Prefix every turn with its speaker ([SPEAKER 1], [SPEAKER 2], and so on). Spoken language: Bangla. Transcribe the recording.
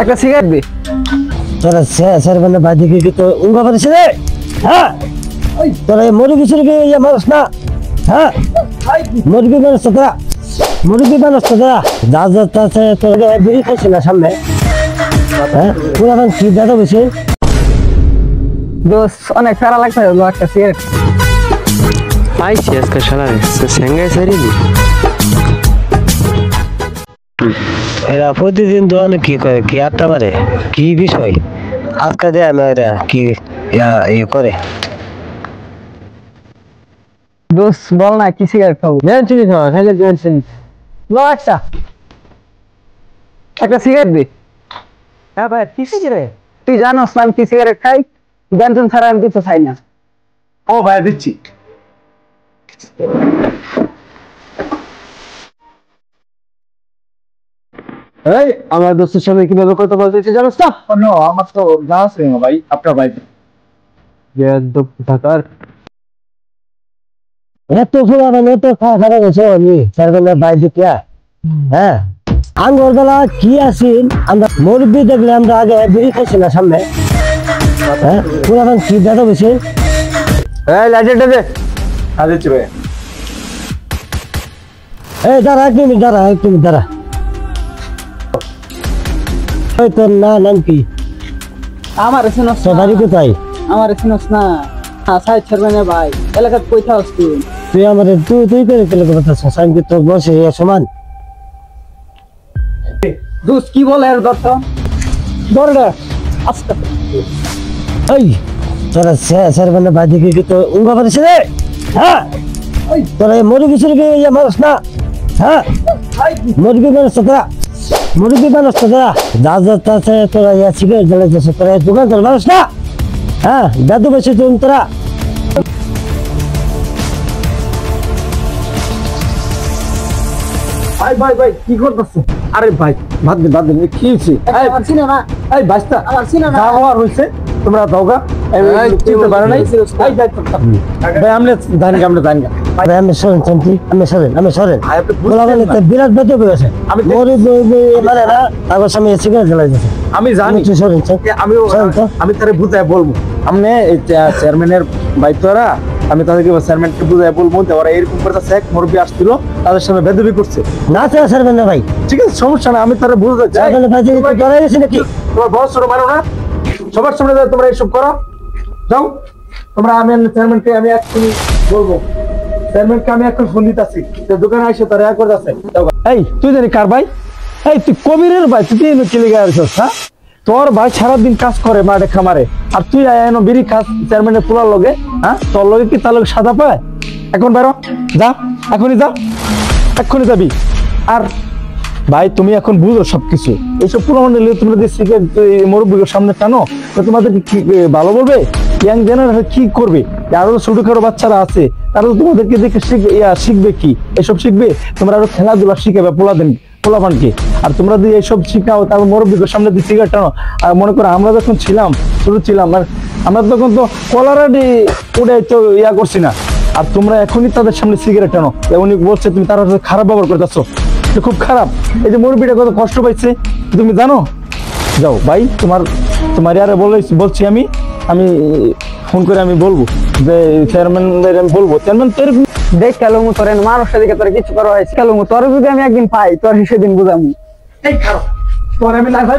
[SPEAKER 1] একটা সিগারেট দে।
[SPEAKER 2] তোরা স্যার মানে বাদি কি তো উঙ্গা পারিস রে? হ্যাঁ তোরা মুরগি সুরগি ইয়ে মানুষ না। হ্যাঁ মুরগি মানুষ তোরা, মুরগি মানুষ তোরা যা যা আছে তোরা বিড়ি খাইছি না সামনে। হ্যাঁ পুরা কি দাদা বেশি
[SPEAKER 1] দোস্ত অনেক ফেরা লাগছে, একটা সিগারেট
[SPEAKER 3] পাইছি আজকে শালারে সেঙ্গাই সারিলি।
[SPEAKER 2] এরা প্রতিদিন দোকানে কি করে, কি আড্ডা মারে, কি বিষয় আজকে দেয় না এরা কি ইয়ে করে।
[SPEAKER 1] দোস্ত বল না কি সিগারেট খাবো?
[SPEAKER 2] চিনি খাওয়া খাইলে চিনি
[SPEAKER 1] ল একটা সিগারেট দে।
[SPEAKER 2] হ্যাঁ ভাই কি সিগারেট?
[SPEAKER 1] তুই জানোস না আমি কি সিগারেট খাই? বেনজন ছাড়া আমি কিছু খাই না।
[SPEAKER 4] ও ভাই দিচ্ছি।
[SPEAKER 2] এই আমার দোস্তের সাথে কিভাবে কথা বলতেছি জানোস না?
[SPEAKER 4] নো আমার তো জানা আছে না ভাই, আপনার ভাই
[SPEAKER 2] ঢাকার এত ফুলা মানে এত খাওয়া খাওয়া গেছো আমি স্যারবেলা বাইরে দিয়া। হ্যাঁ আঙ্গুর বেলা কি আছেন আমরা মুরব্বি দেখলে আমরা আগে বিড়ি খাইছি না সামনে। হ্যাঁ পুরা কি দাদা বেশি এই লাইটারটা দে।
[SPEAKER 4] দিচ্ছি ভাই।
[SPEAKER 2] এই দাঁড়া এক মিনিট দাঁড়া ওই তোর নাম কি?
[SPEAKER 1] আমার চিনস
[SPEAKER 2] তোর বাড়ি কোথায়?
[SPEAKER 1] আমার চিনস না? হ্যাঁ সাইড ছাড়বে না ভাই, এলাকার কইথা আসছি
[SPEAKER 2] তুই আমার তুই করে কেলে কথা আমি কি তোর বসে সমান?
[SPEAKER 1] দোস্ত কি বলে এর দত্ত দরটা আস্তে
[SPEAKER 2] এই তোরা স্যার মানে বাদি কি তো উঙ্গা পারিস রে? হ্যাঁ তোরা মুরগি সুরগি ইয়ে মানুষ না। হ্যাঁ মুরগি মানুষ তোরা, মুরগি মানুষ তোরা যা যা আছে তোরা ইয়া সিগারেট জ্বালাইতেছে তোরা দোকান তোর মানুষ না। হ্যাঁ দাদু বেশি তুমি তোরা
[SPEAKER 4] ভাই ভাই ভাই কি করতেছ? আরে ভাই বাদ দে কি হইছে?
[SPEAKER 1] আমার চিনা না,
[SPEAKER 4] এই বাস্তা
[SPEAKER 1] আমার চিনা না।
[SPEAKER 4] যা হওয়ার হইছে তোমরা দাওগা। এই চিনতে পারো নাই? এই যাই ভাই আমরা জানি
[SPEAKER 2] আমি সরেন বলা বলে বিরাট বেঁধে গেছে।
[SPEAKER 4] আমি
[SPEAKER 2] মানে না তারপর সামনে সিগারেট জ্বালাইতেছে।
[SPEAKER 4] আমি জানি
[SPEAKER 2] সরেন
[SPEAKER 4] আমি তারে বুঝায় বলবো। আপনি এই চেয়ারম্যানের বাইতরা আমি তাদেরকে চেয়ারম্যানকে বুঝায় বলবো যে ওরা এরকম করে এক মুরব্বি আসছিল তাদের সামনে বেদবি করছে
[SPEAKER 2] না স্যার না ভাই।
[SPEAKER 4] ঠিক আছে সমস্যা না, আমি তারা বুঝতে চাই।
[SPEAKER 2] ডরাই গেছি নাকি?
[SPEAKER 4] তোমার বড় ছোট মানো না, সবার সামনে তোমরা এইসব করো। যাও তোমরা, আমি চেয়ারম্যানকে আমি এক্ষুনি বলবো। চেয়ারম্যানকে আমি এখন ফোন দিতেছি, দোকানে আসে তারা এক করতেছে। এই তুই জানি কার ভাই? এই তুই কবিরের ভাই, তুই কিলিগে আসছিস? হ্যাঁ তোর ভাই সারাদিন কাজ করে মাঠে খামারে, আর তুই এনো বিড়ি খাস চেয়ারম্যানের পোলার লগে। হ্যাঁ তোর লগে কি তার লগে সাদা পায়? এখন বেরো, যা এখনই যা, এক্ষুনি যাবি। আর ভাই তুমি এখন বুঝো সবকিছু, এইসব পুরো নিলে তোমরা যে সিগারেট মুরব্বীর সামনে টানো তোমাদেরকে কি ভালো বলবে? ইয়াং জেনারেশন কি করবে? আরো ছোটখাটো বাচ্চারা আছে তারা তোমাদেরকে দেখে শিখবে কি? এসব শিখবে? তোমরা আরো খেলাধুলা শিখাবে পোলাপানকে। আর তোমরা যদি এইসব শিখাও তারপর মুরব্বীর সামনে দিয়ে সিগারেট টানো। আর মনে করো আমরা যখন ছোট ছিলাম আর আমরা তখন তো কলারাডি উঠে তো করছি না, আর তোমরা এখনই তাদের সামনে সিগারেট টানো। উনি বলছে তুমি তার সাথে খারাপ ব্যবহার করতেছো, খুব খারাপ। এই যে মুরব্বীটা কত কষ্ট পাইছে তুমি জানো? যাও ভাই, তোমার আরে বলছি আমি ফোন করে আমি বলবো যে চেয়ারম্যান আমি বলবো। চেয়ারম্যান তোর
[SPEAKER 1] দেখ কালুমু তোর মানুষের দিকে তোর কিছু করা হয়েছে। কালুমু তোর যদি আমি একদিন পাই তোর সেদিন বুঝামু।
[SPEAKER 4] এই খারাপ তোর আমি না ভাই